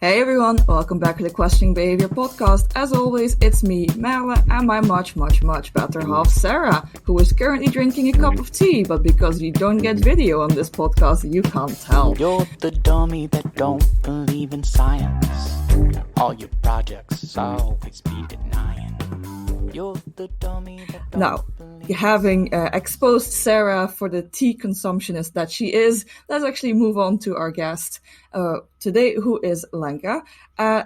Hey everyone, welcome back to the Questioning Behaviour podcast. As always, it's me, Merle, and my much better half, Sarah, who is currently drinking a cup of tea, but because you don't get video on this podcast, you can't tell. You're the dummy that don't believe in science. All your projects always be denying. You're the dummy that don't Now, having exposed Sarah for the tea consumptionist that she is, let's actually move on to our guest today, who is Lenka.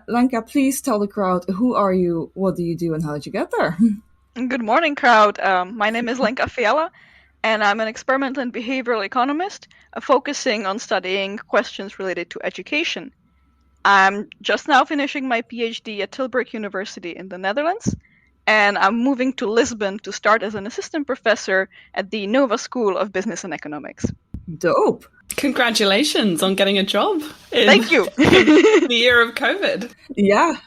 Lenka, please tell the crowd, who are you, what do you do, and how did you get there? Good morning, crowd. My name is Lenka Fiala, and I'm an experimental and behavioral economist focusing on studying questions related to education. I'm just now finishing my PhD at Tilburg University in the Netherlands, and I'm moving to Lisbon to start as an assistant professor at the Nova School of Business and Economics. Dope. Congratulations on getting a job in Thank you. the year of COVID. Yeah.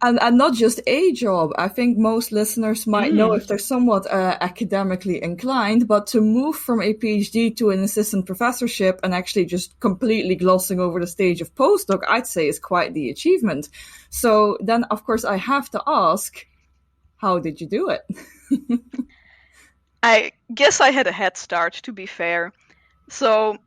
And not just a job. I think most listeners might know if they're somewhat academically inclined, but to move from a PhD to an assistant professorship and actually just completely glossing over the stage of postdoc, I'd say is quite the achievement. So then, of course, I have to ask, how did you do it? I guess I had a head start, to be fair. So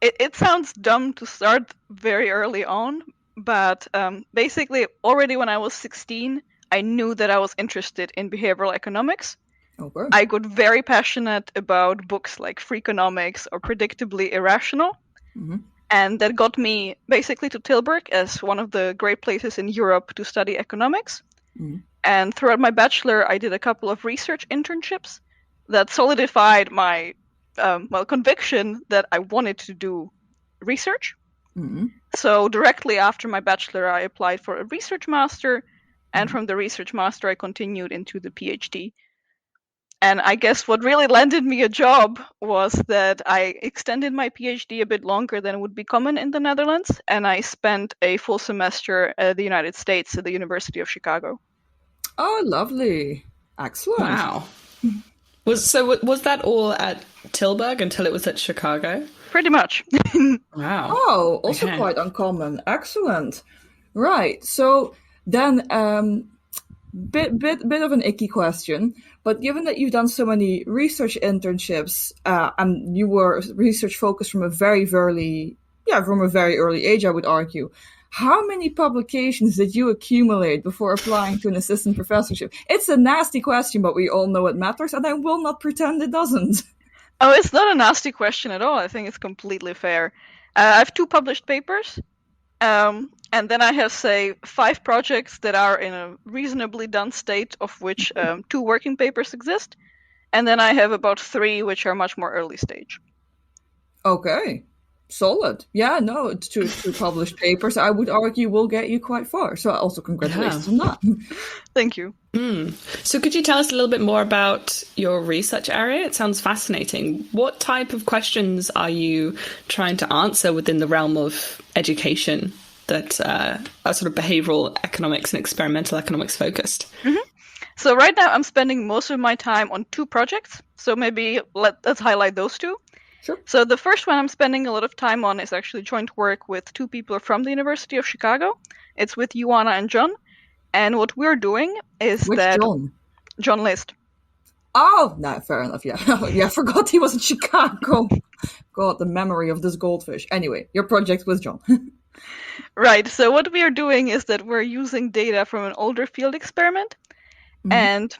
it sounds dumb to start very early on, but basically already when I was 16, I knew that I was interested in behavioral economics. Okay. I got very passionate about books like Freakonomics or Predictably Irrational. Mm-hmm. And that got me basically to Tilburg as one of the great places in Europe to study economics. Mm-hmm. And throughout my bachelor, I did a couple of research internships that solidified my conviction that I wanted to do research. Mm-hmm. So directly after my bachelor, I applied for a research master, and from the research master, I continued into the PhD. And I guess what really landed me a job was that I extended my PhD a bit longer than would be common in the Netherlands, and I spent a full semester at the United States at the University of Chicago. Oh, lovely. Excellent. Wow. Was that all at Tilburg until it was at Chicago? Pretty much. Wow. Oh, also Okay. quite uncommon. Excellent. Right. So then, bit of an icky question, but given that you've done so many research internships, and you were research focused from a very early age, I would argue. How many publications did you accumulate before applying to an assistant professorship? It's a nasty question, but we all know it matters, and I will not pretend it doesn't. Oh, it's not a nasty question at all. I think it's completely fair. I have 2 published papers, and then I have, say, 5 projects that are in a reasonably done state, of which 2 working papers exist, and then I have about 3 which are much more early stage. Okay. Solid. Yeah, no, two published papers, I would argue, will get you quite far. So also congratulations on that. Thank you. So could you tell us a little bit more about your research area? It sounds fascinating. What type of questions are you trying to answer within the realm of education that are sort of behavioral economics and experimental economics focused? Mm-hmm. So right now I'm spending most of my time on 2 projects. So maybe let's highlight those 2. Sure. So the first one I'm spending a lot of time on is actually joint work with 2 people from the University of Chicago. It's with Joanna and John. And what we're doing is Which that... John? John List. Oh, no, fair enough, yeah. Yeah, I forgot he was in Chicago. God, the memory of this goldfish. Anyway, your project with John. Right, so what we are doing is that we're using data from an older field experiment. Mm-hmm. And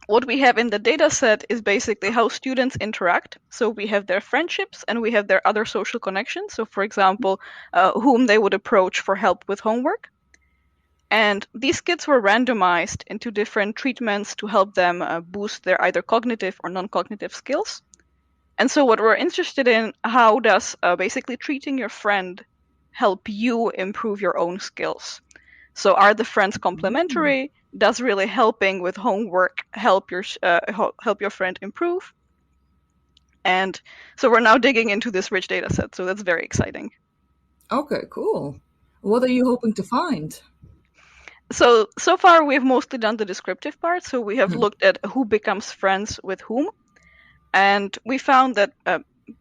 what we have in the data set is basically how students interact. So we have their friendships and we have their other social connections. So for example, whom they would approach for help with homework. And these kids were randomized into different treatments to help them boost their either cognitive or non-cognitive skills. And so what we're interested in, how does basically treating your friend help you improve your own skills? So are the friends complementary? Does really helping with homework help your friend improve? And so we're now digging into this rich data set. So that's very exciting. Okay, cool. What are you hoping to find? So far we've mostly done the descriptive part. So we have looked at who becomes friends with whom. And we found that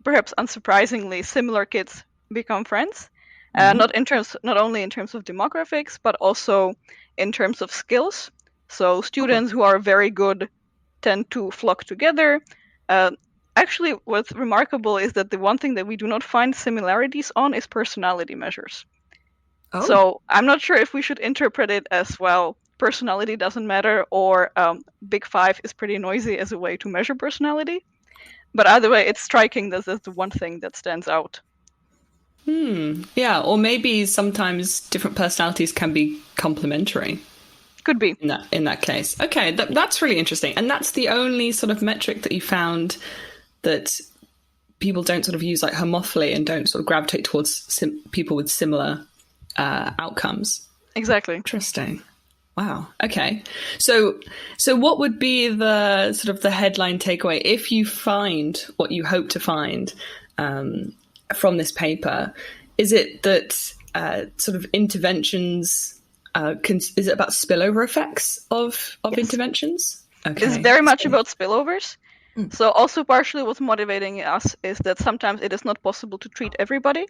perhaps unsurprisingly, similar kids become friends. not only in terms of demographics, but also in terms of skills. So students who are very good tend to flock together. Actually, what's remarkable is that the one thing that we do not find similarities on is personality measures. Oh. So I'm not sure if we should interpret it as, well, personality doesn't matter, or Big Five is pretty noisy as a way to measure personality. But either way, it's striking that that's the one thing that stands out. Yeah, or maybe sometimes different personalities can be complementary. Could be. In that case. Okay, that's really interesting. And that's the only sort of metric that you found that people don't sort of use, like homophily, and don't sort of gravitate towards people with similar outcomes. Exactly. Interesting. Wow. Okay. So what would be the sort of the headline takeaway if you find what you hope to find from this paper? Is it that sort of interventions? Is it about spillover effects of Yes. interventions? Okay. It's very much about spillovers. So also partially what's motivating us is that sometimes it is not possible to treat everybody.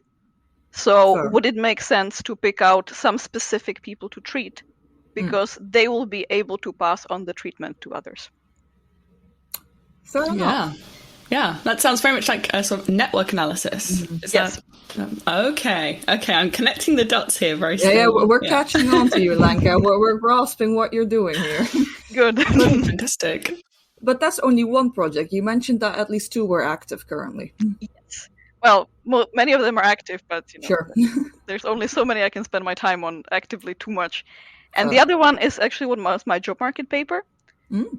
So Sure. would it make sense to pick out some specific people to treat? Because they will be able to pass on the treatment to others. Fair enough. Yeah, that sounds very much like a sort of network analysis. Is Yes. Okay, I'm connecting the dots here very slowly. Yeah, we're catching on to you, Lenka. We're grasping what you're doing here. Good. Fantastic. But that's only one project. You mentioned that at least 2 were active currently. Yes. Well, many of them are active, but Sure. there's only so many I can spend my time on actively, too much. And the other one is actually what was my job market paper.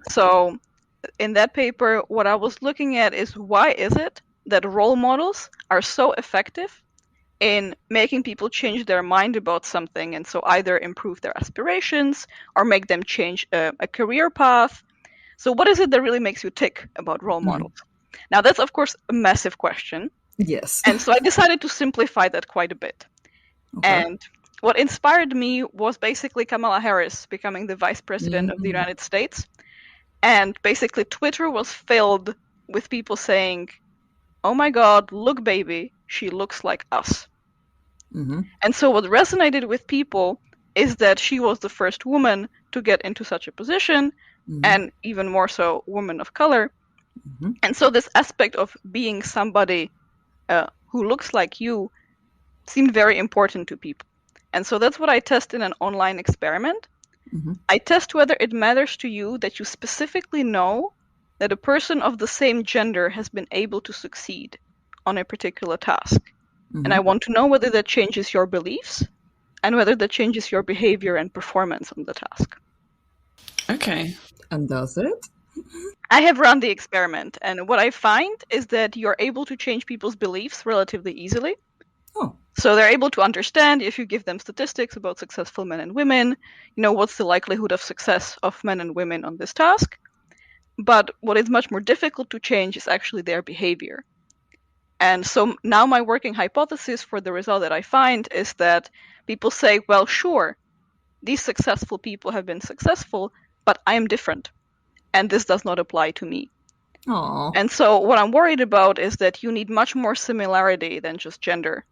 So in that paper, what I was looking at is, why is it that role models are so effective in making people change their mind about something, and so either improve their aspirations or make them change a career path. So what is it that really makes you tick about role models? Now, that's, of course, a massive question. Yes. And so I decided to simplify that quite a bit. Okay. And what inspired me was basically Kamala Harris becoming the vice president of the United States. And basically Twitter was filled with people saying, "Oh my God, look, baby, she looks like us." And so what resonated with people is that she was the first woman to get into such a position, and even more so, woman of color. And so this aspect of being somebody who looks like you seemed very important to people. And so that's what I test in an online experiment. I test whether it matters to you that you specifically know that a person of the same gender has been able to succeed on a particular task. And I want to know whether that changes your beliefs and whether that changes your behavior and performance on the task. Okay. And does it? I have run the experiment, and what I find is that you're able to change people's beliefs relatively easily. Oh. So they're able to understand, if you give them statistics about successful men and women, what's the likelihood of success of men and women on this task. But what is much more difficult to change is actually their behavior. And so now my working hypothesis for the result that I find is that people say, well, sure, these successful people have been successful, but I am different, and this does not apply to me. Aww. And so what I'm worried about is that you need much more similarity than just gender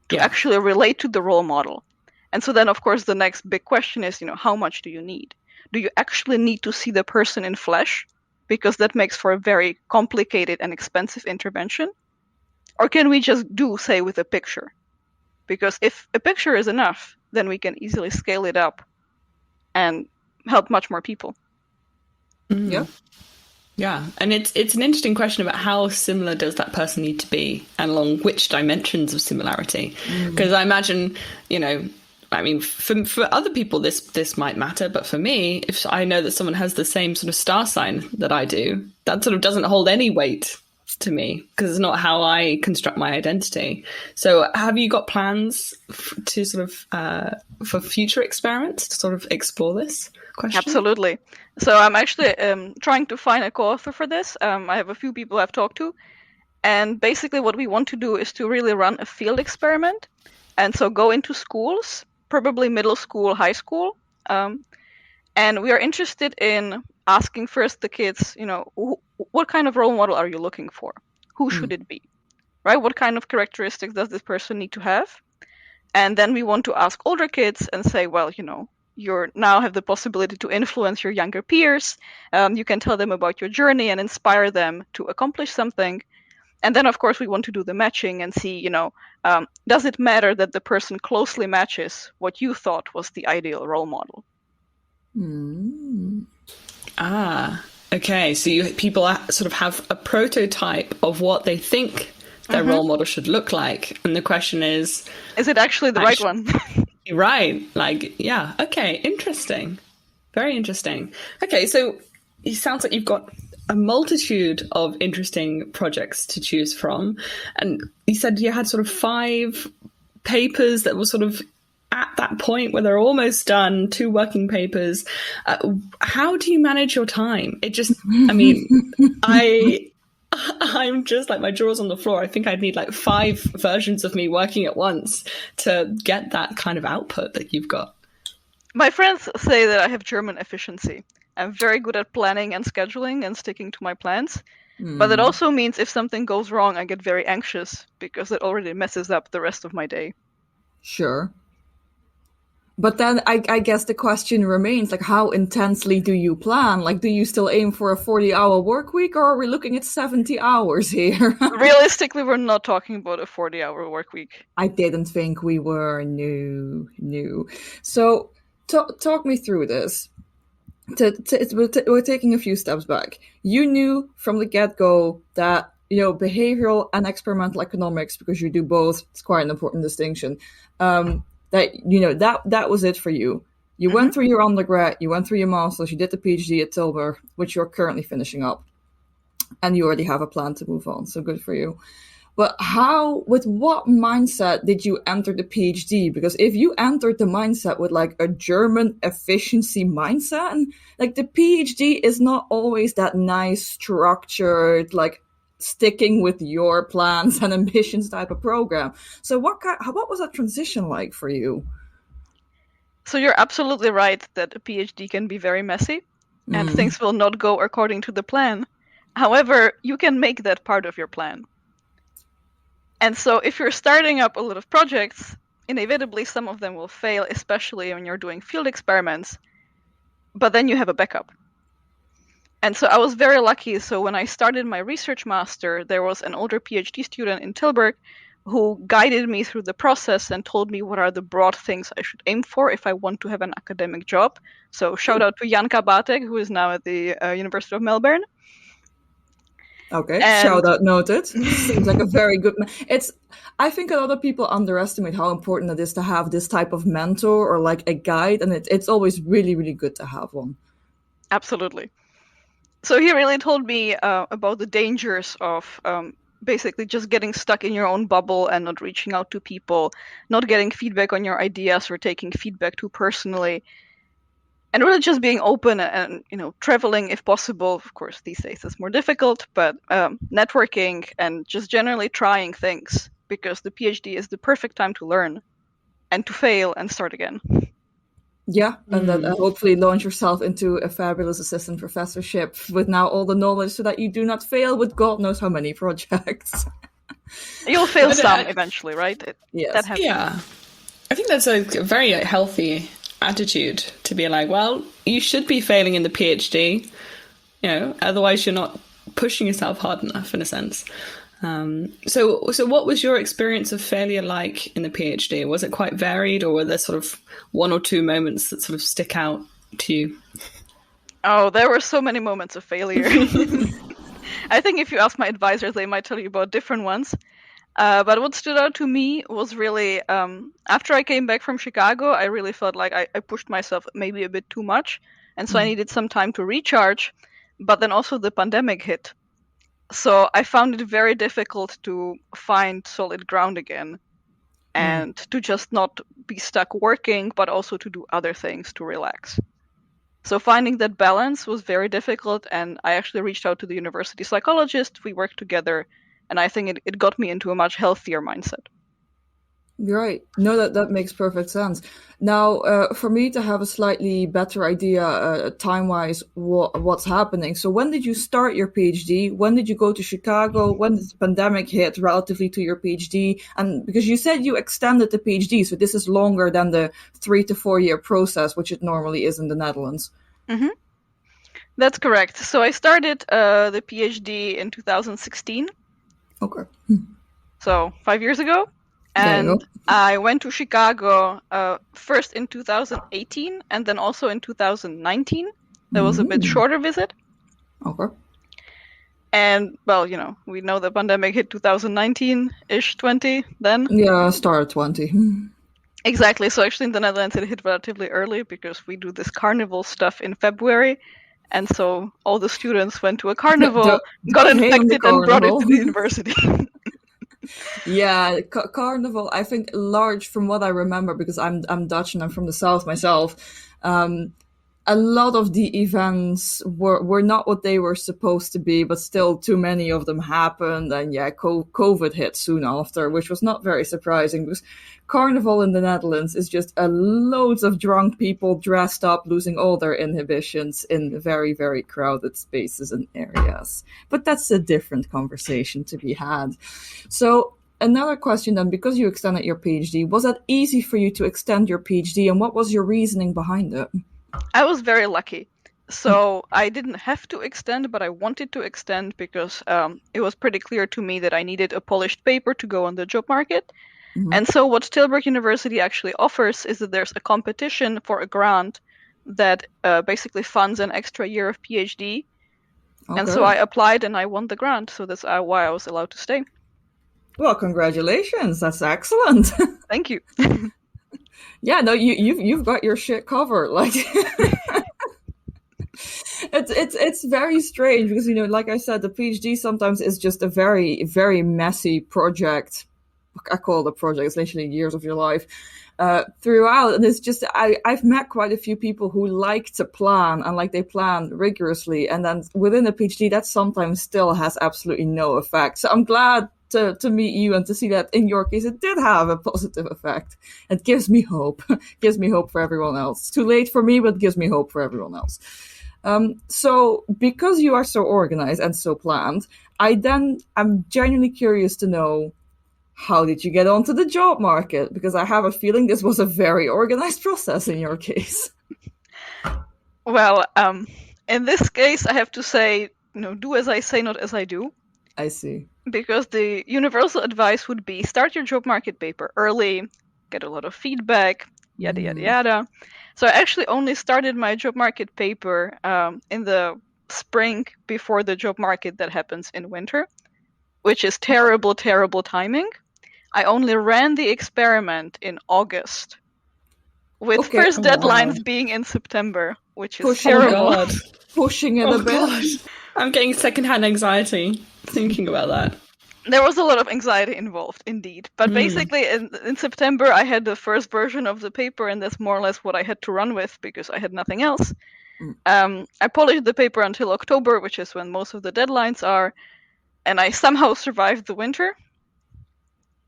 to actually relate to the role model. And so then, of course, the next big question is, how much do you need? Do you actually need to see the person in flesh? Because that makes for a very complicated and expensive intervention. Or can we just do, say, with a picture? Because if a picture is enough, then we can easily scale it up and help much more people. Yeah. Yeah, and it's an interesting question about how similar does that person need to be, and along which dimensions of similarity. Because I imagine, for other people this might matter, but for me, if I know that someone has the same sort of star sign that I do, that sort of doesn't hold any weight to me, because it's not how I construct my identity. So have you got plans to sort of for future experiments to sort of explore this question? Absolutely. So I'm actually trying to find a co-author for this. I have a few people I've talked to, and basically what we want to do is to really run a field experiment, and so go into schools, probably middle school, high school, and we are interested in asking first the kids, what kind of role model are you looking for? Who should it be? Right? What kind of characteristics does this person need to have? And then we want to ask older kids and say, well, you now have the possibility to influence your younger peers. You can tell them about your journey and inspire them to accomplish something. And then, of course, we want to do the matching and see, does it matter that the person closely matches what you thought was the ideal role model? Okay. So people sort of have a prototype of what they think their role model should look like. And the question is it actually the right one? Right. Yeah. Okay. Interesting. Very interesting. Okay. So it sounds like you've got a multitude of interesting projects to choose from. And you said you had sort of 5 papers that were sort of at that point where they're almost done, 2 working papers. How do you manage your time? It just, I'm just my jaw's on the floor. I think I'd need 5 versions of me working at once to get that kind of output that you've got. My friends say that I have German efficiency. I'm very good at planning and scheduling and sticking to my plans. But it also means if something goes wrong, I get very anxious because it already messes up the rest of my day. Sure. But then I guess the question remains, how intensely do you plan? Do you still aim for a 40-hour work week, or are we looking at 70 hours here? Realistically, we're not talking about a 40-hour work week. I didn't think we were. No. So talk me through this. We're taking a few steps back. You knew from the get-go that, behavioral and experimental economics, because you do both, it's quite an important distinction, that was it for you. You went through your undergrad, you went through your master's, you did the PhD at Tilburg, which you're currently finishing up, and you already have a plan to move on, so good for you. But with what mindset did you enter the PhD? Because if you entered the mindset with a German efficiency mindset, and the PhD is not always that nice, structured, sticking with your plans and ambitions type of program. So what was that transition like for you? So you're absolutely right that a PhD can be very messy and things will not go according to the plan. However, you can make that part of your plan. And so if you're starting up a lot of projects, inevitably some of them will fail, especially when you're doing field experiments, but then you have a backup. And so I was very lucky. So when I started my research master, there was an older PhD student in Tilburg who guided me through the process and told me what are the broad things I should aim for if I want to have an academic job. So shout out to Janka Batek, who is now at the University of Melbourne. Okay, shout out noted. Seems like a very good... I think a lot of people underestimate how important it is to have this type of mentor or a guide, and it's always really, really good to have one. Absolutely. So he really told me about the dangers of basically just getting stuck in your own bubble and not reaching out to people, not getting feedback on your ideas or taking feedback too personally, and really just being open and traveling if possible. Of course, these days it's more difficult, but networking and just generally trying things, because the PhD is the perfect time to learn and to fail and start again. Yeah, and then hopefully launch yourself into a fabulous assistant professorship with now all the knowledge so that you do not fail with God knows how many projects. You'll fail some eventually, right? Yes. That happens. Yeah. I think that's a very healthy attitude to be well, you should be failing in the PhD, otherwise you're not pushing yourself hard enough in a sense. So what was your experience of failure like in the PhD? Was it quite varied, or were there sort of 1 or 2 moments that sort of stick out to you? Oh, there were so many moments of failure. I think if you ask my advisors, they might tell you about different ones. But what stood out to me was really, after I came back from Chicago, I really felt like I pushed myself maybe a bit too much. And so I needed some time to recharge. But then also the pandemic hit. So I found it very difficult to find solid ground again and to just not be stuck working, but also to do other things to relax. So finding that balance was very difficult. And I actually reached out to the university psychologist. We worked together. And I think it got me into a much healthier mindset. Right. No, that makes perfect sense. Now, for me to have a slightly better idea, time-wise, what's happening. So, when did you start your PhD? When did you go to Chicago? When did the pandemic hit relatively to your PhD? And because you said you extended the PhD, so this is longer than the 3 to 4 year process, which it normally is in the Netherlands. Mm-hmm. That's correct. So I started the PhD in 2016. Okay. So 5 years ago. There you And go. I went to Chicago first in 2018 and then also in 2019. That was a bit shorter visit. Okay. And, well, we know the pandemic hit 2019-ish, 20 then. Yeah, start at 20. Exactly. So actually in the Netherlands it hit relatively early because we do this carnival stuff in February. And so all the students went to a carnival, got don't hate on the infected, and brought it to carnival. the university. Yeah, carnival. I think large, from what I remember, because I'm Dutch and I'm from the south myself. A lot of the events were not what they were supposed to be, but still too many of them happened. And yeah, COVID hit soon after, which was not very surprising because Carnival in the Netherlands is just loads of drunk people dressed up, losing all their inhibitions in very, very crowded spaces and areas. But that's a different conversation to be had. So another question then, because you extended your PhD, was it easy for you to extend your PhD, and what was your reasoning behind it? I was very lucky. So I didn't have to extend, but I wanted to extend because it was pretty clear to me that I needed a polished paper to go on the job market. Mhm. And so what Tilburg University actually offers is that there's a competition for a grant that basically funds an extra year of PhD. And so I Okay. applied and I won the grant. So that's why I was allowed to stay. Well, congratulations. That's excellent. Thank you. Yeah, no, you've got your shit covered. Like it's very strange because like I said, the PhD sometimes is just a very, very messy project. I call it a project. It's literally years of your life throughout, and it's just I've met quite a few people who like to plan and like they plan rigorously, and then within a PhD that sometimes still has absolutely no effect. So I'm glad to meet you and to see that in your case it did have a positive effect. It gives me hope. Gives me hope for everyone else. It's too late for me, but it gives me hope for everyone else. So because you are so organized and so planned, I'm genuinely curious to know, how did you get onto the job market? Because I have a feeling this was a very organized process in your case. Well, in this case, I have to say, do as I say, not as I do. I see. Because the universal advice would be start your job market paper early, get a lot of feedback, yada, yada, yada. So I actually only started my job market paper in the spring before the job market that happens in winter, which is terrible, terrible timing. I only ran the experiment in August, with first deadlines being in September, which is terrible. Pushing it a bit. God. I'm getting secondhand anxiety thinking about that. There was a lot of anxiety involved, indeed. But basically, in September, I had the first version of the paper, and that's more or less what I had to run with because I had nothing else. I polished the paper until October, which is when most of the deadlines are, and I somehow survived the winter.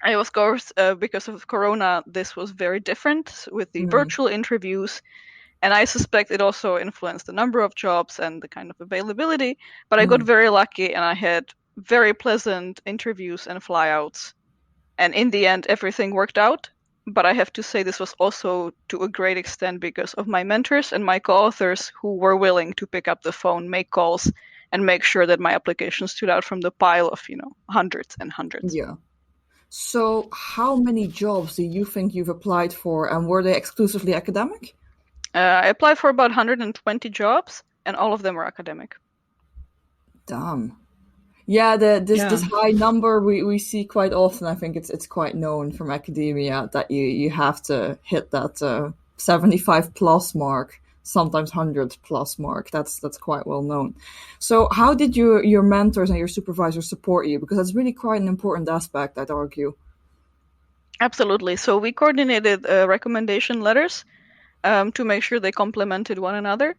I was, of course, because of Corona, this was very different with the virtual interviews. And I suspect it also influenced the number of jobs and the kind of availability. But I got very lucky and I had very pleasant interviews and flyouts. And in the end, everything worked out. But I have to say this was also to a great extent because of my mentors and my co-authors who were willing to pick up the phone, make calls, and make sure that my application stood out from the pile of, hundreds and hundreds. Yeah. So how many jobs do you think you've applied for, and were they exclusively academic? I applied for about 120 jobs, and all of them were academic. Damn. Yeah, this high number we see quite often. I think it's quite known from academia that you have to hit that 75 plus mark, sometimes 100 plus mark. That's quite well known. So how did your mentors and your supervisors support you? Because that's really quite an important aspect, I'd argue. Absolutely. So we coordinated recommendation letters to make sure they complemented one another.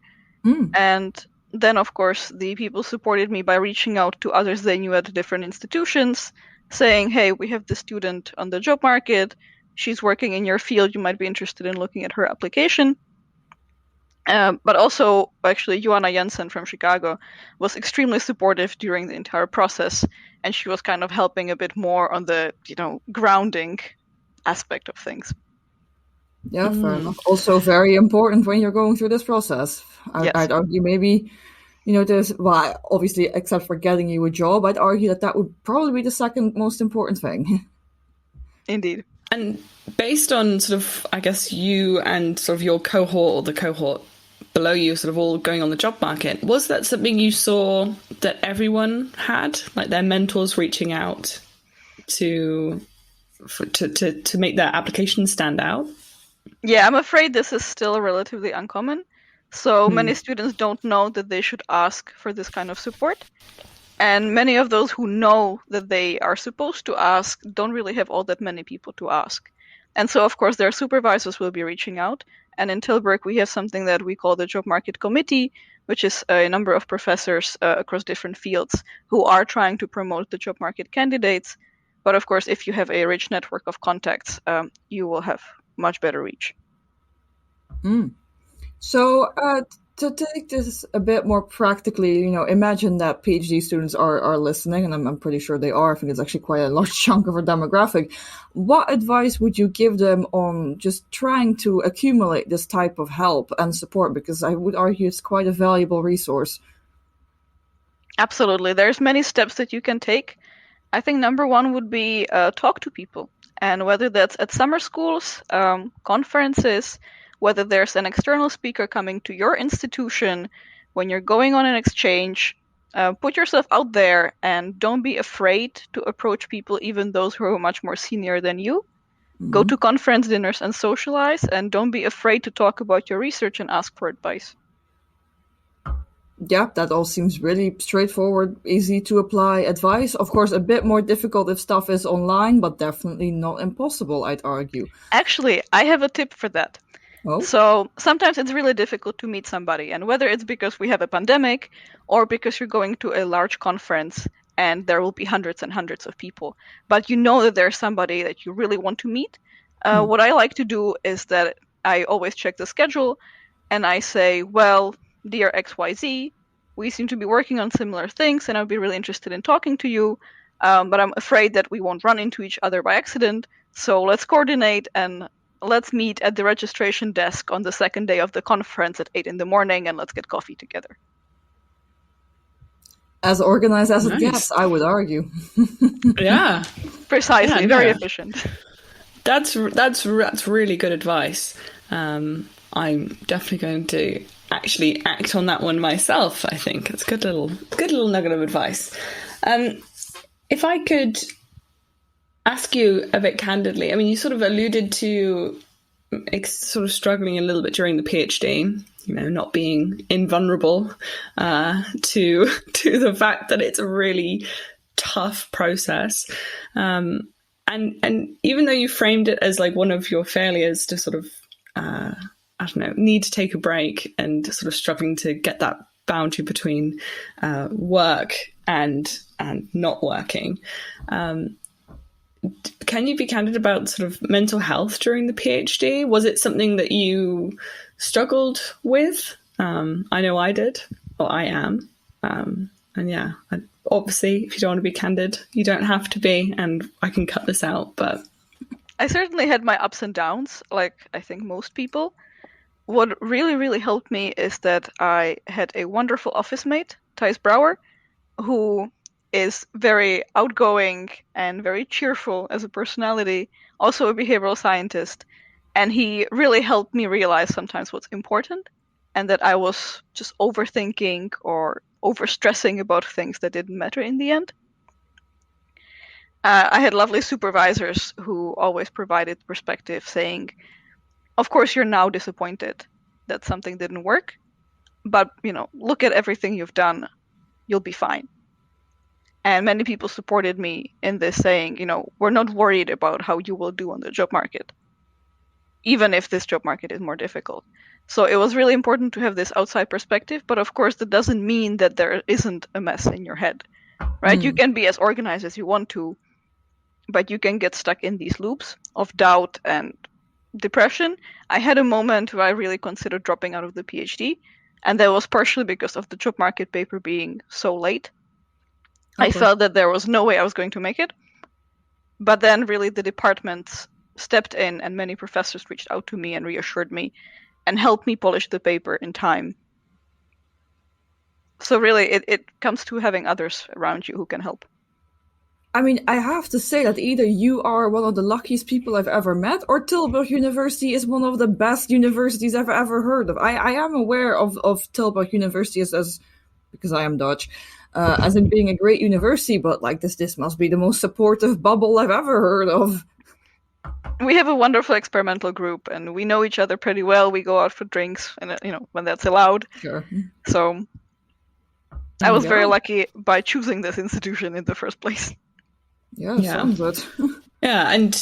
And then, of course, the people supported me by reaching out to others they knew at different institutions, saying, hey, we have this student on the job market. she's working in your field, you might be interested in looking at her application. But also, actually, Joanna Jensen from Chicago was extremely supportive during the entire process, and she was kind of helping a bit more on the, grounding aspect of things. Yeah, fair enough. Also very important when you're going through this process. Yes. I'd argue maybe, obviously, except for getting you a job, I'd argue that would probably be the second most important thing. Indeed. And based on sort of, I guess, you and sort of your cohort, or the cohort below you, sort of all going on the job market, was that something you saw that everyone had, like their mentors reaching out to make their application stand out? Yeah, I'm afraid this is still relatively uncommon. So many students don't know that they should ask for this kind of support. And many of those who know that they are supposed to ask don't really have all that many people to ask. And so, of course, their supervisors will be reaching out. And in Tilburg, we have something that we call the Job Market Committee, which is a number of professors across different fields who are trying to promote the job market candidates. But of course, if you have a rich network of contacts, you will have much better reach. So to take this a bit more practically, imagine that PhD students are listening, and I'm pretty sure they are. I think it's actually quite a large chunk of our demographic. What advice would you give them on just trying to accumulate this type of help and support? Because I would argue it's quite a valuable resource. Absolutely. There's many steps that you can take. I think number one would be talk to people. And whether that's at summer schools, conferences, whether there's an external speaker coming to your institution, when you're going on an exchange, put yourself out there and don't be afraid to approach people, even those who are much more senior than you. Go to conference dinners and socialize, and don't be afraid to talk about your research and ask for advice. Yeah, that all seems really straightforward, easy to apply advice. Of course, a bit more difficult if stuff is online, but definitely not impossible, I'd argue. Actually, I have a tip for that. Oh? So sometimes it's really difficult to meet somebody, and whether it's because we have a pandemic or because you're going to a large conference and there will be hundreds and hundreds of people, but you know that there's somebody that you really want to meet, what I like to do is that I always check the schedule and I say, well, dear XYZ, we seem to be working on similar things and I'd be really interested in talking to you, but I'm afraid that we won't run into each other by accident, so let's coordinate and let's meet at the registration desk on the second day of the conference at 8 a.m. and let's get coffee together. As organized as it gets, I would argue. Yeah. Precisely. Yeah, very efficient. That's really good advice. I'm definitely going to actually act on that one myself, I think. It's a good little nugget of advice. If I could ask you a bit candidly, I mean, you sort of alluded to sort of struggling a little bit during the PhD, not being invulnerable to the fact that it's a really tough process. And even though you framed it as like one of your failures to sort of, need to take a break and sort of struggling to get that boundary between work and not working, can you be candid about sort of mental health during the PhD? Was it something that you struggled with? I know I did, or I am. Obviously, if you don't want to be candid, you don't have to be, and I can cut this out, but... I certainly had my ups and downs, like I think most people. What really, really helped me is that I had a wonderful office mate, Thijs Brouwer, who is very outgoing and very cheerful as a personality, also a behavioral scientist. And he really helped me realize sometimes what's important and that I was just overthinking or overstressing about things that didn't matter in the end. I had lovely supervisors who always provided perspective, saying, of course, you're now disappointed that something didn't work, but, look at everything you've done, you'll be fine. And many people supported me in this, saying, we're not worried about how you will do on the job market, even if this job market is more difficult. So it was really important to have this outside perspective, but of course that doesn't mean that there isn't a mess in your head, right? You can be as organized as you want to, but you can get stuck in these loops. of doubt and depression, I had a moment where I really considered dropping out of the PhD, and that was partially because of the job market paper being so late. I felt that there was no way I was going to make it. But then really the department stepped in, and many professors reached out to me and reassured me and helped me polish the paper in time. So really it comes to having others around you who can help. I mean, I have to say that either you are one of the luckiest people I've ever met, or Tilburg University is one of the best universities I've ever heard of. I am aware of Tilburg University as because I am Dutch, as in being a great university, but like this must be the most supportive bubble I've ever heard of. We have a wonderful experimental group, and we know each other pretty well. We go out for drinks, and when that's allowed. Sure. So I was very lucky by choosing this institution in the first place. Yeah, sounds good. Yeah, and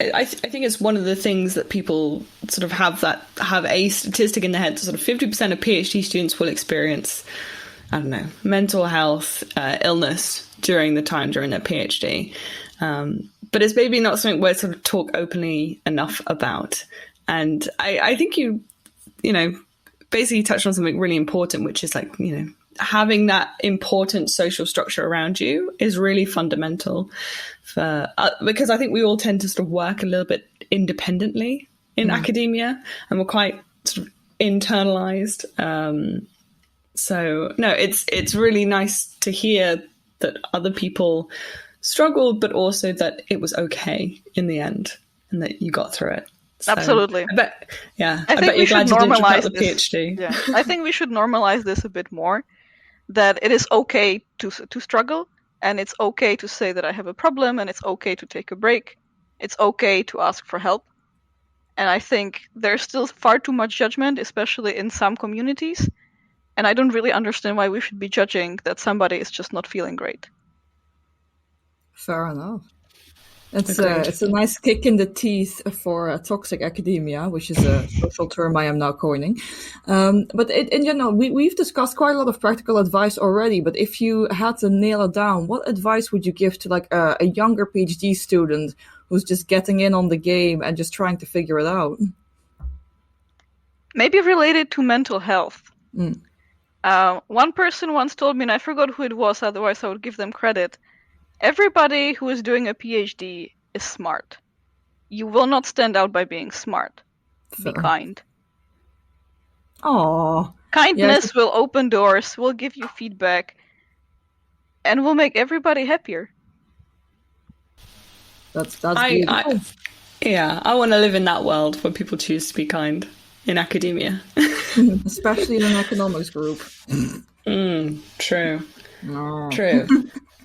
I think it's one of the things that people sort of have a statistic in their head. Sort of 50% of PhD students will experience, I don't know, mental health illness during their PhD. But it's maybe not something we're sort of talk openly enough about. And I think you basically touched on something really important, which is like, having that important social structure around you is really fundamental because I think we all tend to sort of work a little bit independently in academia, and we're quite sort of internalized. So no, it's really nice to hear that other people struggled, but also that it was okay in the end and that you got through it. So, absolutely. I bet we should normalize the this. PhD. Yeah, I think we should normalize this a bit more. That it is okay to struggle, and it's okay to say that I have a problem, and it's okay to take a break. It's okay to ask for help. And I think there's still far too much judgment, especially in some communities. And I don't really understand why we should be judging that somebody is just not feeling great. Fair enough. It's a nice kick in the teeth for toxic academia, which is a social term I am now coining. But in general, we've discussed quite a lot of practical advice already. But if you had to nail it down, what advice would you give to like a younger PhD student who's just getting in on the game and just trying to figure it out? Maybe related to mental health. One person once told me, and I forgot who it was, otherwise I would give them credit. Everybody who is doing a PhD is smart. You will not stand out by being smart. Fair. Be kind. Aww. Kindness will open doors, will give you feedback, and will make everybody happier. That's beautiful. I want to live in that world where people choose to be kind in academia. Especially in an economics group. True. No. True.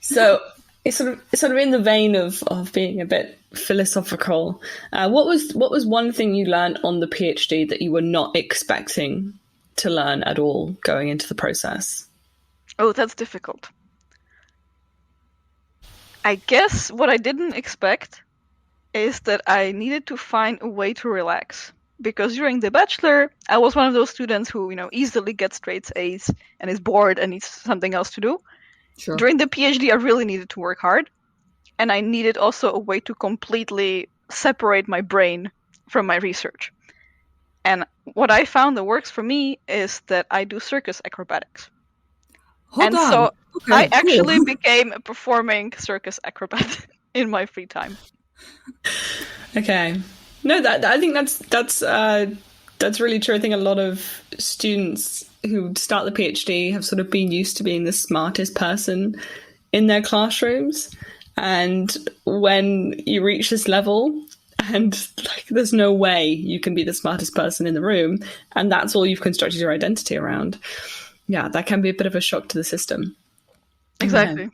So it's sort of in the vein of being a bit philosophical. What was one thing you learned on the PhD that you were not expecting to learn at all going into the process? Oh, that's difficult. I guess what I didn't expect is that I needed to find a way to relax. Because during the bachelor, I was one of those students who, easily gets straight A's and is bored and needs something else to do. Sure. During the PhD, I really needed to work hard. And I needed also a way to completely separate my brain from my research. And what I found that works for me is that I do circus acrobatics. So I actually became a performing circus acrobat in my free time. Okay. No, I think that's really true. I think a lot of students who start the PhD have sort of been used to being the smartest person in their classrooms. And when you reach this level and like there's no way you can be the smartest person in the room, and that's all you've constructed your identity around. Yeah, that can be a bit of a shock to the system. Exactly. Yeah.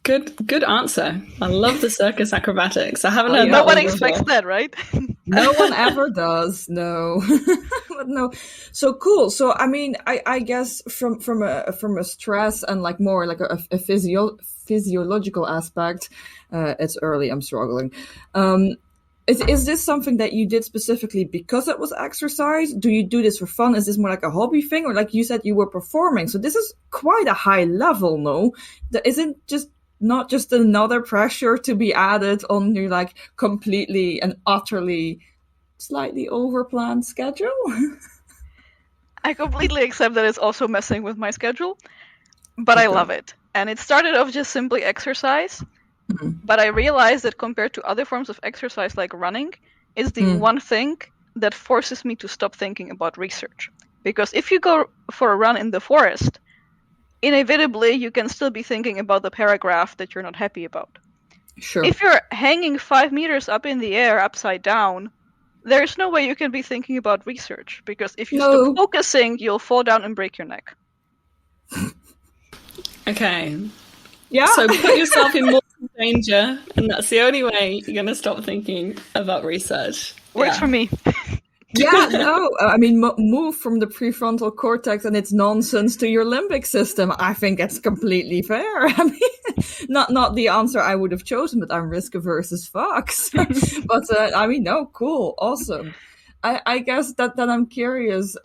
Good answer. I love the circus acrobatics. I haven't heard no one expects that, right? No one ever does. No, but no. So cool. So I mean, I guess from a stress and like more like a physiological aspect, it's early. I'm struggling. Is this something that you did specifically because it was exercise? Do you do this for fun? Is this more like a hobby thing, or like you said, you were performing? So this is quite a high level, no? That isn't just not just another pressure to be added on your like completely and utterly slightly overplanned schedule? I completely accept that it's also messing with my schedule, but I love it. And it started off just simply exercise, but I realized that compared to other forms of exercise like running, it's the one thing that forces me to stop thinking about research. Because if you go for a run in the forest, inevitably you can still be thinking about the paragraph that you're not happy about. Sure. If you're hanging 5 meters up in the air upside down, there's no way you can be thinking about research, because if you stop focusing, you'll fall down and break your neck. Okay. Yeah. So put yourself in more danger, and that's the only way you're going to stop thinking about research. Works for me. Yeah, no, I mean, move from the prefrontal cortex and its nonsense to your limbic system. I think it's completely fair. I mean, not the answer I would have chosen, but I'm risk averse as fuck. But I mean, no, cool, awesome. I guess that I'm curious.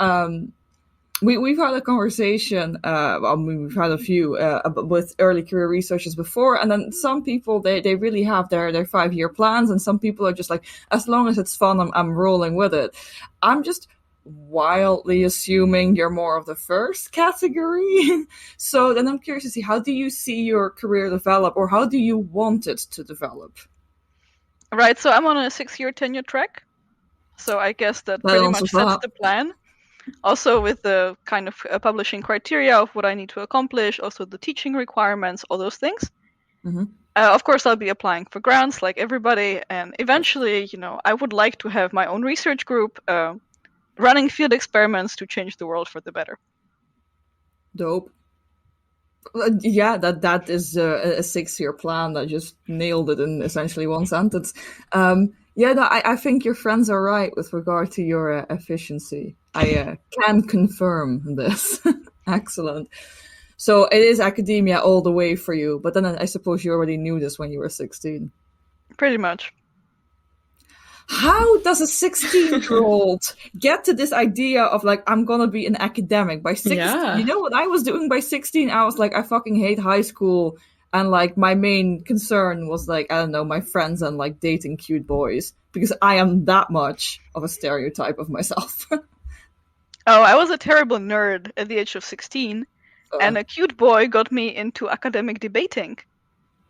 We've had a conversation. We've had a few with early career researchers before, and then some people they really have their 5-year plans, and some people are just like, as long as it's fun, I'm rolling with it. I'm just wildly assuming you're more of the first category. So then I'm curious to see, how do you see your career develop, or how do you want it to develop? Right. So I'm on a 6-year tenure track. So I guess that pretty much sets the plan. Also with the kind of publishing criteria of what I need to accomplish, also the teaching requirements, all those things. Of course, I'll be applying for grants like everybody. And eventually, I would like to have my own research group running field experiments to change the world for the better. Dope. Yeah, that is a 6-year plan that just nailed it in essentially one sentence. I think your friends are right with regard to your efficiency. I can confirm this. Excellent. So it is academia all the way for you, but then I suppose you already knew this when you were 16. Pretty much. How does a 16-year-old get to this idea of like, I'm gonna be an academic by 16? Yeah. You know what I was doing by 16? I was like, I fucking hate high school. And like my main concern was like, I don't know, my friends and like dating cute boys, because I am that much of a stereotype of myself. Oh, I was a terrible nerd at the age of 16, and a cute boy got me into academic debating.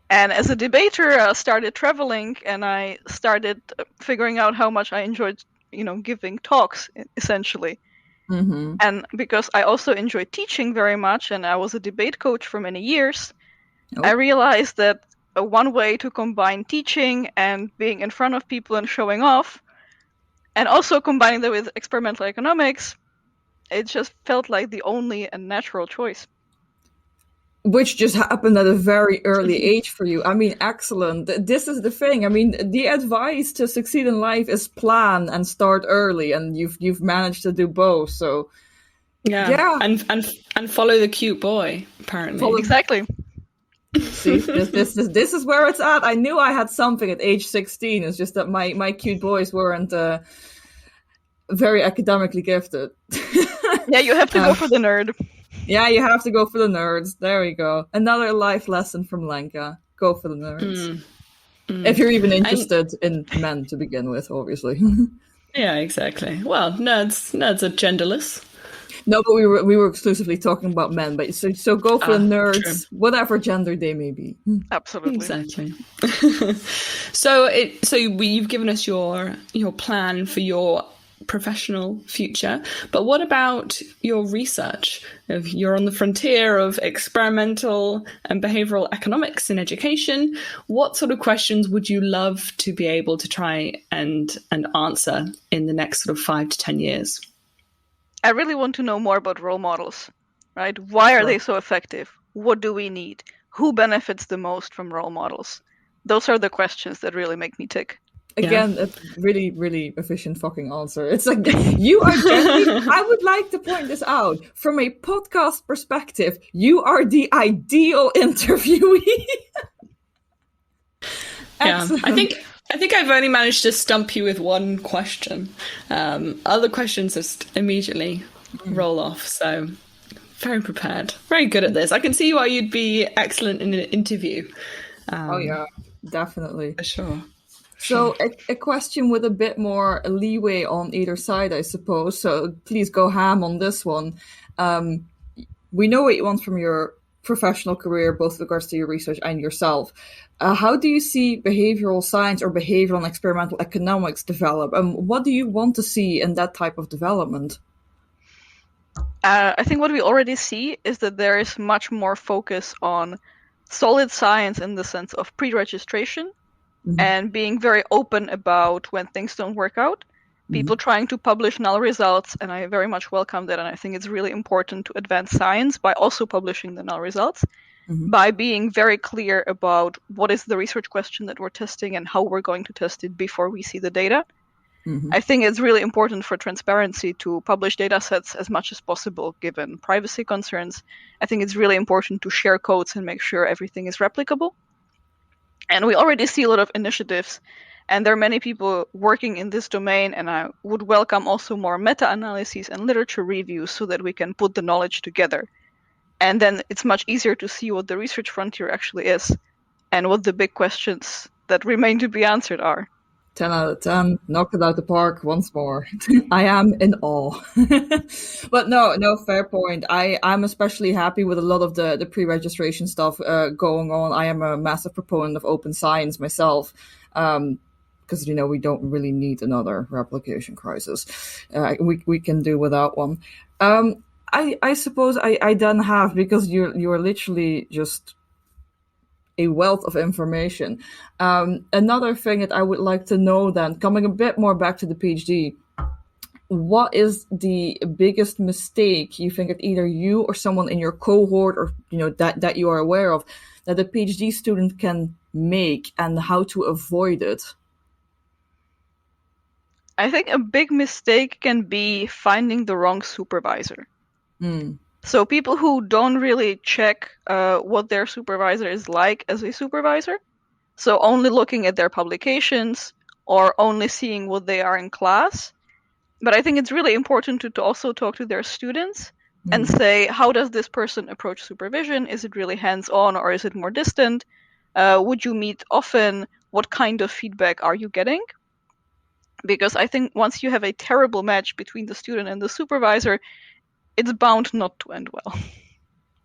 And as a debater, I started traveling, and I started figuring out how much I enjoyed, giving talks, essentially. And because I also enjoyed teaching very much, and I was a debate coach for many years, I realized that one way to combine teaching and being in front of people and showing off, and also combining that with experimental economics, it just felt like the only and natural choice. Which just happened at a very early age for you. I mean, excellent. This is the thing. I mean, the advice to succeed in life is plan and start early, and you've managed to do both. So, yeah. And follow the cute boy. Apparently, exactly. See, this is where it's at. I knew I had something at age 16. It's just that my cute boys weren't very academically gifted. Yeah, you have to go for the nerd. Yeah, you have to go for the nerds. There we go. Another life lesson from Lenka. Go for the nerds. If you're even interested in men to begin with, obviously. Yeah, exactly. Well, nerds are genderless. No, but we were exclusively talking about men. But so go for the nerds, true. Whatever gender they may be. Absolutely, exactly. So you've given us your plan for your professional future, but what about your research? If you're on the frontier of experimental and behavioral economics in education, what sort of questions would you love to be able to try and answer in the next sort of 5 to 10 years? I really want to know more about role models, right? Why are they so effective? What do we need? Who benefits the most from role models? Those are the questions that really make me tick. Again, a really, really efficient fucking answer. It's like, you are genuinely, I would like to point this out. From a podcast perspective, you are the ideal interviewee. Yeah, I think I've only managed to stump you with one question. Other questions just immediately roll off. So very prepared, very good at this. I can see why you'd be excellent in an interview. Oh yeah, definitely. For sure. So a question with a bit more leeway on either side, I suppose. So please go ham on this one. We know what you want from your professional career, both with regards to your research and yourself. How do you see behavioral science or behavioral and experimental economics develop? And what do you want to see in that type of development? I think what we already see is that there is much more focus on solid science in the sense of pre-registration and being very open about when things don't work out. People trying to publish null results, and I very much welcome that, and I think it's really important to advance science by also publishing the null results, by being very clear about what is the research question that we're testing and how we're going to test it before we see the data. I think it's really important for transparency to publish data sets as much as possible, given privacy concerns. I think it's really important to share codes and make sure everything is replicable. And we already see a lot of initiatives, and there are many people working in this domain, and I would welcome also more meta-analyses and literature reviews so that we can put the knowledge together. And then it's much easier to see what the research frontier actually is and what the big questions that remain to be answered are. 10 out of 10, knocked it out the park once more. I am in awe. But no, fair point. I'm especially happy with a lot of the pre-registration stuff going on. I am a massive proponent of open science myself, because, we don't really need another replication crisis. We can do without one. I suppose I then have, because you're literally just a wealth of information. Another thing that I would like to know then, coming a bit more back to the PhD, what is the biggest mistake you think that either you or someone in your cohort or, that you are aware of, that a PhD student can make and how to avoid it? I think a big mistake can be finding the wrong supervisor. So people who don't really check what their supervisor is like as a supervisor, so only looking at their publications or only seeing what they are in class. But I think it's really important to also talk to their students and say, how does this person approach supervision? Is it really hands-on or is it more distant? Would you meet often? What kind of feedback are you getting? Because I think once you have a terrible match between the student and the supervisor, it's bound not to end well.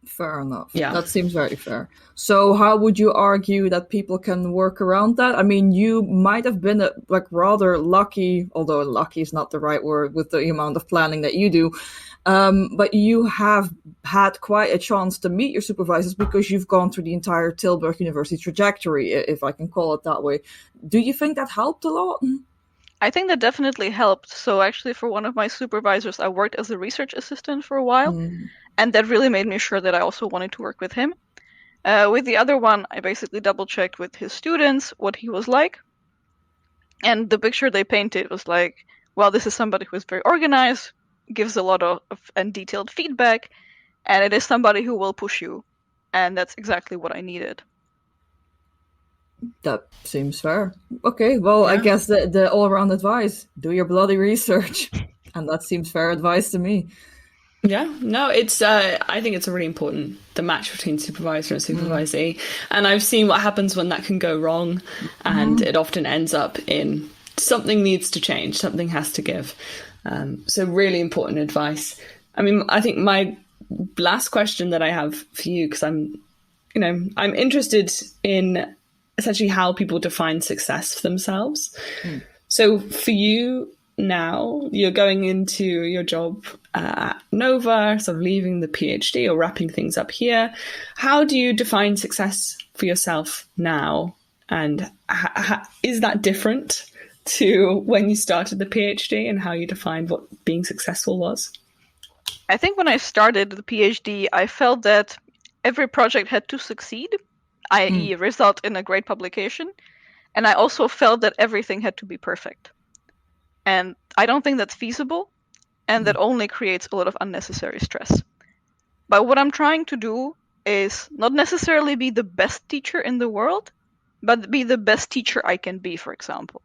Fair enough. Yeah. That seems very fair. So how would you argue that people can work around that? I mean, you might have been rather lucky, although lucky is not the right word with the amount of planning that you do. But you have had quite a chance to meet your supervisors because you've gone through the entire Tilburg University trajectory, if I can call it that way. Do you think that helped a lot? I think that definitely helped. So actually for one of my supervisors, I worked as a research assistant for a while, and that really made me sure that I also wanted to work with him. With the other one, I basically double-checked with his students what he was like. And the picture they painted was like, well, this is somebody who is very organized, gives a lot of and detailed feedback, and it is somebody who will push you. And that's exactly what I needed. That seems fair. Okay, well, yeah. I guess the all-around advice, do your bloody research. And that seems fair advice to me. Yeah, no, it's. I think it's a really important, the match between supervisor and supervisee. And I've seen what happens when that can go wrong. And it often ends up in something needs to change, something has to give. So really important advice. I mean, I think my last question that I have for you, because I'm interested in essentially how people define success for themselves. So for you now, you're going into your job at Nova, sort of leaving the PhD or wrapping things up here. How do you define success for yourself now? And is that different to when you started the PhD and how you defined what being successful was? I think when I started the PhD, I felt that every project had to succeed, i.e. result in a great publication. And I also felt that everything had to be perfect. And I don't think that's feasible, and that only creates a lot of unnecessary stress. But what I'm trying to do is not necessarily be the best teacher in the world, but be the best teacher I can be, for example.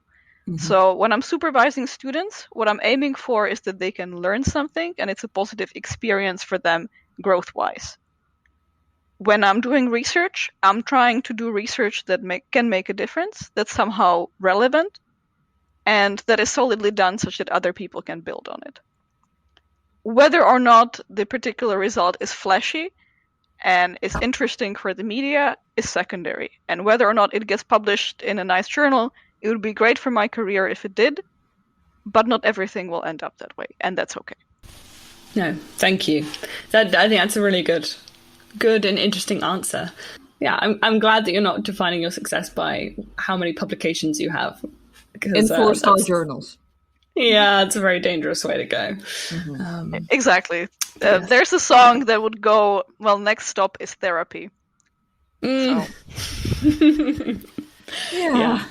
So when I'm supervising students, what I'm aiming for is that they can learn something and it's a positive experience for them growth-wise. When I'm doing research, I'm trying to do research that can make a difference, that's somehow relevant, and that is solidly done such that other people can build on it. Whether or not the particular result is flashy and is interesting for the media is secondary. And whether or not it gets published in a nice journal, it would be great for my career if it did, but not everything will end up that way, and that's okay. No, thank you. I think that's a really good and interesting answer. Yeah, I'm glad that you're not defining your success by how many publications you have. In 4-star journals. Yeah, it's a very dangerous way to go. Mm-hmm. Exactly. Yes. There's a song that would go, well, next stop is therapy. So. Yeah.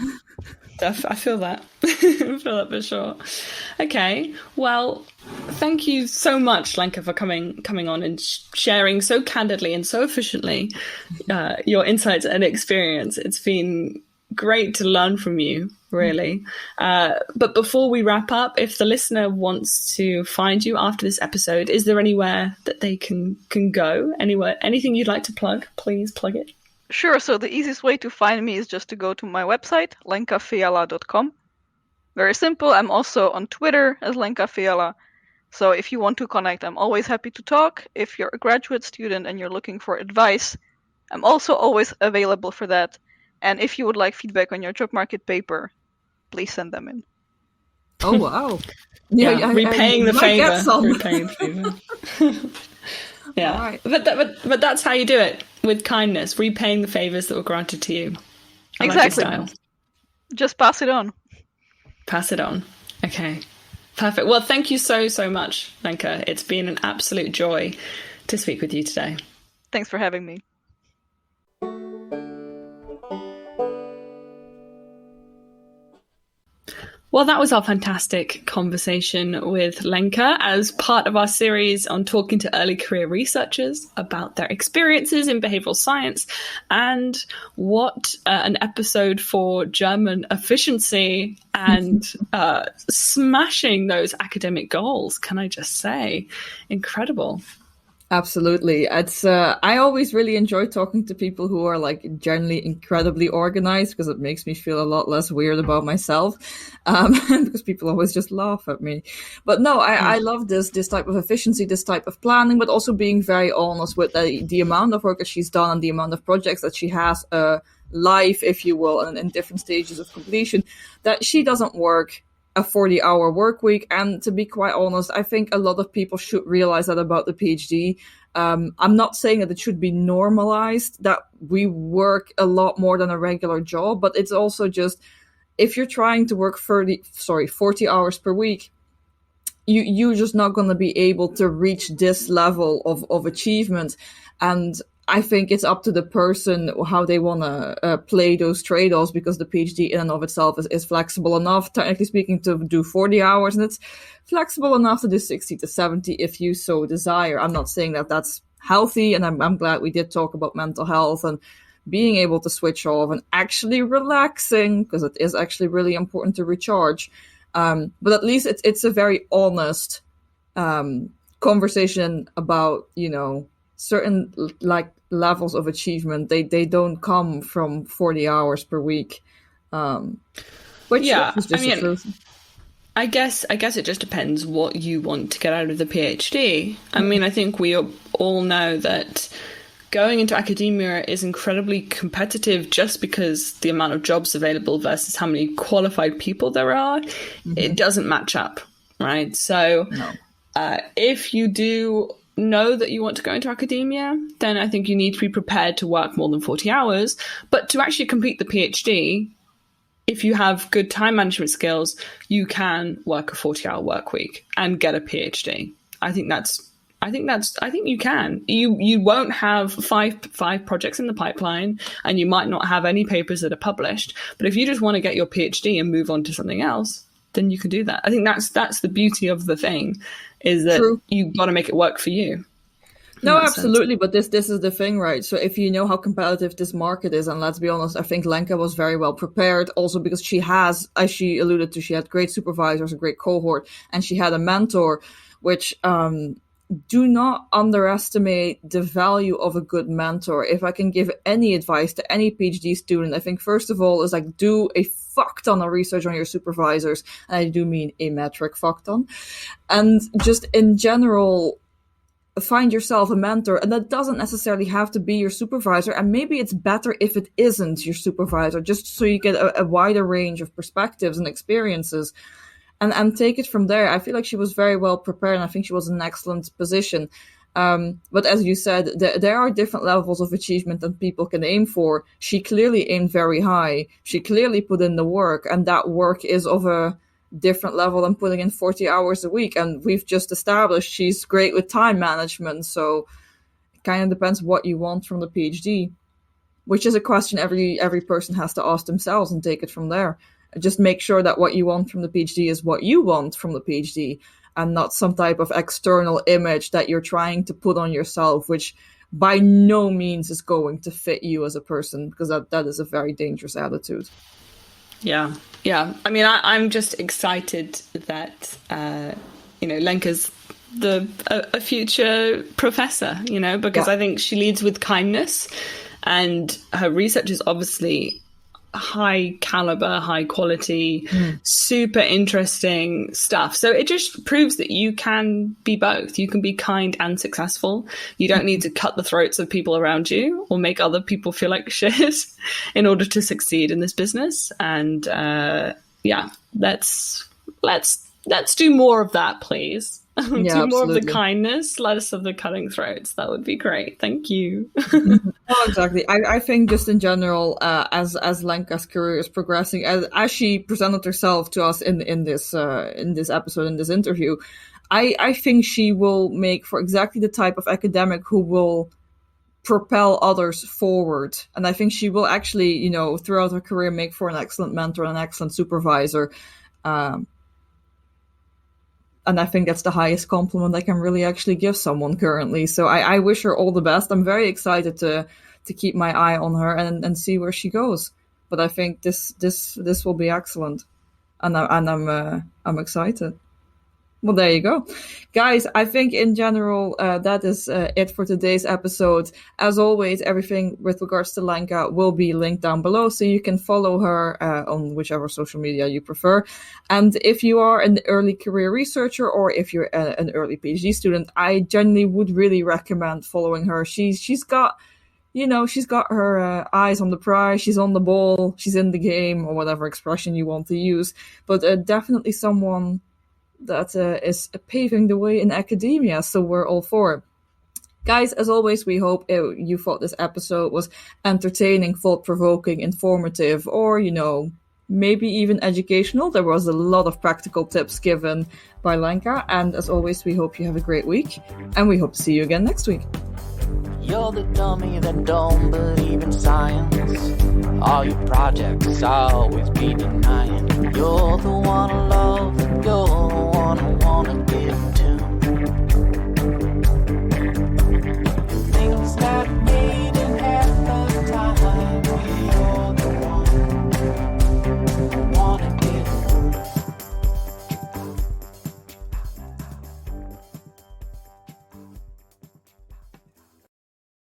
I feel that. I feel that for sure. Okay. Well, thank you so much, Lenka, for coming on and sharing so candidly and so efficiently your insights and experience. It's been great to learn from you, really. But before we wrap up, if the listener wants to find you after this episode, is there anywhere that they can go? Anywhere, anything you'd like to plug? Please plug it. Sure. So the easiest way to find me is just to go to my website, lenkafiala.com. Very simple. I'm also on Twitter as Lenka Fiala. So if you want to connect, I'm always happy to talk. If you're a graduate student and you're looking for advice, I'm also always available for that. And if you would like feedback on your job market paper, please send them in. Oh, wow. Yeah, repaying the favor. Repaying the favor. Yeah, right. But that's how you do it, with kindness, repaying the favors that were granted to you. Exactly. Like just pass it on. Pass it on. Okay, perfect. Well, thank you so much, Lenka. It's been an absolute joy to speak with you today. Thanks for having me. Well, that was our fantastic conversation with Lenka as part of our series on talking to early career researchers about their experiences in behavioral science, and what an episode for German efficiency and smashing those academic goals, can I just say. Incredible. Absolutely. It's I always really enjoy talking to people who are like generally incredibly organized, because it makes me feel a lot less weird about myself, because people always just laugh at me. But no, I love this type of efficiency, this type of planning, but also being very honest with the amount of work that she's done and the amount of projects that she has live, if you will, and in different stages of completion, that she doesn't work a 40-hour work week. And to be quite honest, I think a lot of people should realize that about the PhD. I'm not saying that it should be normalized, that we work a lot more than a regular job, but it's also just, if you're trying to work 40 hours per week, you're just not going to be able to reach this level of achievement. And I think it's up to the person how they want to play those trade-offs, because the PhD in and of itself is flexible enough, technically speaking, to do 40 hours, and it's flexible enough to do 60 to 70 if you so desire. I'm not saying that that's healthy, and I'm glad we did talk about mental health and being able to switch off and actually relaxing, because it is actually really important to recharge. But at least it's a very honest conversation about, certain like levels of achievement. They don't come from 40 hours per week, which is just the truth. I guess it just depends what you want to get out of the PhD. I mean, I think we all know that going into academia is incredibly competitive, just because the amount of jobs available versus how many qualified people there are, it doesn't match up, right? So if you do know that you want to go into academia, then I think you need to be prepared to work more than 40 hours. But to actually complete the PhD, if you have good time management skills, you can work a 40-hour work week and get a PhD. I think you can. You won't have five projects in the pipeline, and you might not have any papers that are published. But if you just want to get your PhD and move on to something else, then you can do that. I think that's the beauty of the thing, is that you've got to make it work for you. No, absolutely. But this is the thing, right? So if you know how competitive this market is, and let's be honest, I think Lenka was very well prepared, also because she has, as she alluded to, she had great supervisors, a great cohort, and she had a mentor, which do not underestimate the value of a good mentor. If I can give any advice to any PhD student, I think first of all is like do a fuck ton of research on your supervisors. And I do mean a metric fuck ton. And just in general, find yourself a mentor, and that doesn't necessarily have to be your supervisor, and maybe it's better if it isn't your supervisor, just so you get a wider range of perspectives and experiences, and take it from there. I feel like she was very well prepared, and I think she was in an excellent position. But as you said, there are different levels of achievement that people can aim for. She clearly aimed very high. She clearly put in the work, and that work is of a different level than putting in 40 hours a week. And we've just established she's great with time management. So it kind of depends what you want from the PhD, which is a question every person has to ask themselves and take it from there. Just make sure that what you want from the PhD is what you want from the PhD, and not some type of external image that you're trying to put on yourself, which by no means is going to fit you as a person, because that is a very dangerous attitude. Yeah. I mean, I'm just excited that, Lenka's a future professor, because I think she leads with kindness, and her research is obviously high caliber, high quality, super interesting stuff. So it just proves that you can be both. You can be kind and successful. You don't need to cut the throats of people around you or make other people feel like shit in order to succeed in this business. And let's do more of that, please. Do more absolutely. of the kindness, less of the cutting throats. That would be great. Thank you. Oh, exactly. I think just in general, as Lenka's career is progressing, as she presented herself to us in this episode, in this interview, I think she will make for exactly the type of academic who will propel others forward. And I think she will actually, throughout her career, make for an excellent mentor and an excellent supervisor. And I think that's the highest compliment I can really actually give someone currently. So I wish her all the best. I'm very excited to keep my eye on her and see where she goes. But I think this will be excellent, and I'm excited. Well, there you go. Guys, I think in general, that is it for today's episode. As always, everything with regards to Lenka will be linked down below, so you can follow her on whichever social media you prefer. And if you are an early career researcher, or if you're an early PhD student, I genuinely would really recommend following her. She's got her eyes on the prize, she's on the ball, she's in the game, or whatever expression you want to use. But definitely someone that is paving the way in academia, so we're all for it. Guys, as always, we hope you thought this episode was entertaining, thought-provoking, informative, or, maybe even educational. There was a lot of practical tips given by Lenka, and as always, we hope you have a great week, and we hope to see you again next week. You're the dummy that don't believe in science. All your projects always be denying. You're the one I love, you're the one I wanna give to.